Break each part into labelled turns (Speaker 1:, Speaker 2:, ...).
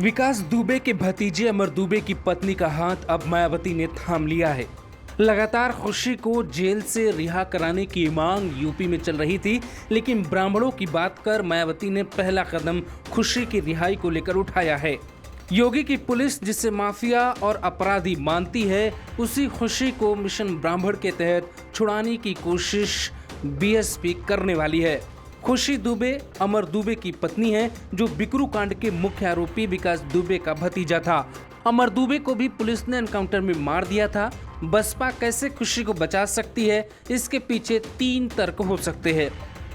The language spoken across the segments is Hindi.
Speaker 1: विकास दुबे के भतीजे अमर दुबे की पत्नी का हाथ अब मायावती ने थाम लिया है। लगातार खुशी को जेल से रिहा कराने की मांग यूपी में चल रही थी, लेकिन ब्राह्मणों की बात कर मायावती ने पहला कदम खुशी की रिहाई को लेकर उठाया है। योगी की पुलिस जिसे माफिया और अपराधी मानती है, उसी खुशी को मिशन ब्राह्मण के तहत छुड़ाने की कोशिश बीएसपी करने वाली है। खुशी दुबे अमर दुबे की पत्नी है, जो बिकरू कांड के मुख्य आरोपी विकास दुबे का भतीजा था। अमर दुबे को भी पुलिस ने एनकाउंटर में मार दिया था। बसपा कैसे खुशी को बचा सकती है, इसके पीछे 3 तर्क हो सकते हैं।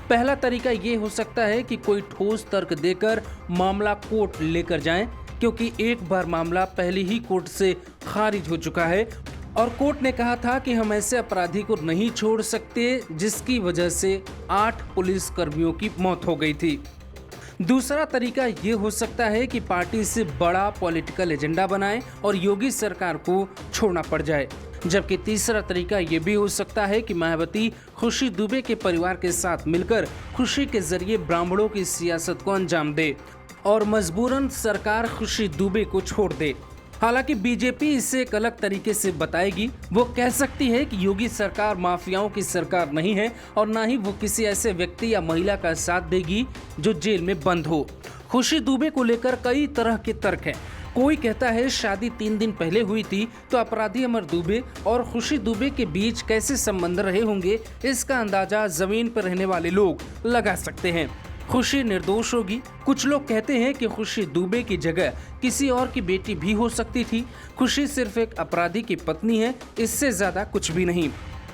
Speaker 1: पहला तरीका ये हो सकता है कि कोई ठोस तर्क देकर मामला कोर्ट लेकर जाएं, क्योंकि एक बार मामला पहले ही कोर्ट से खारिज हो चुका है और कोर्ट ने कहा था कि हम ऐसे अपराधी को नहीं छोड़ सकते जिसकी वजह से 8 पुलिस कर्मियों की मौत हो गई थी। दूसरा तरीका ये हो सकता है कि पार्टी से बड़ा पॉलिटिकल एजेंडा बनाए और योगी सरकार को छोड़ना पड़ जाए। जबकि तीसरा तरीका ये भी हो सकता है कि मायावती खुशी दुबे के परिवार के साथ मिलकर खुशी के जरिए ब्राह्मणों की सियासत को अंजाम दे और मजबूरन सरकार खुशी दुबे को छोड़ दे। हालांकि बीजेपी इसे एक अलग तरीके से बताएगी। वो कह सकती है कि योगी सरकार माफियाओं की सरकार नहीं है और ना ही वो किसी ऐसे व्यक्ति या महिला का साथ देगी जो जेल में बंद हो। खुशी दुबे को लेकर कई तरह के तर्क हैं। कोई कहता है शादी 3 दिन पहले हुई थी, तो अपराधी अमर दुबे और खुशी दुबे के बीच कैसे संबंध रहे होंगे, इसका अंदाजा जमीन पर रहने वाले लोग लगा सकते हैं। खुशी निर्दोष होगी। कुछ लोग कहते हैं कि खुशी दुबे की जगह किसी और की बेटी भी हो सकती थी। खुशी सिर्फ एक अपराधी की पत्नी है, इससे ज्यादा कुछ भी नहीं।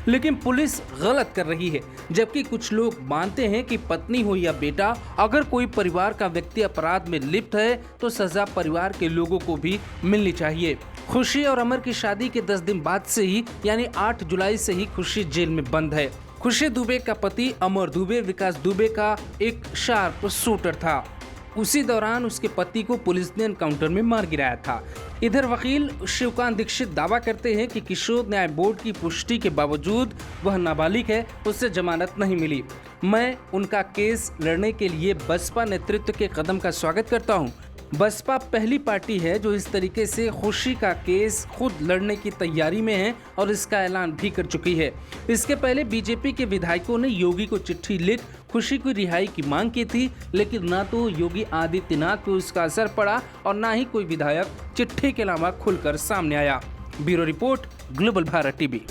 Speaker 1: लेकिन पुलिस गलत कर रही है। जबकि कुछ लोग मानते हैं कि पत्नी हो या बेटा, अगर कोई परिवार का व्यक्ति अपराध में लिप्त है तो सजा परिवार के लोगों को भी मिलनी चाहिए। खुशी और अमर की शादी के 10 दिन बाद से ही यानी 8 जुलाई से ही खुशी जेल में बंद है। खुशी दुबे का पति अमर दुबे विकास दुबे का एक शार्प शूटर था। उसी दौरान उसके पति को पुलिस ने एनकाउंटर में मार गिराया था। इधर वकील शिवकांत दीक्षित दावा करते हैं कि किशोर न्याय बोर्ड की पुष्टि के बावजूद वह नाबालिग है, उससे जमानत नहीं मिली। मैं उनका केस लड़ने के लिए बसपा नेतृत्व के कदम का स्वागत करता हूं। बसपा पहली पार्टी है जो इस तरीके से खुशी का केस खुद लड़ने की तैयारी में है और इसका ऐलान भी कर चुकी है। इसके पहले बीजेपी के विधायकों ने योगी को चिट्ठी लिख खुशी की रिहाई की मांग की थी, लेकिन ना तो योगी आदित्यनाथ को इसका असर पड़ा और ना ही कोई विधायक चिट्ठी के अलावा खुलकर सामने आया। Bureau report, global Bharat TV.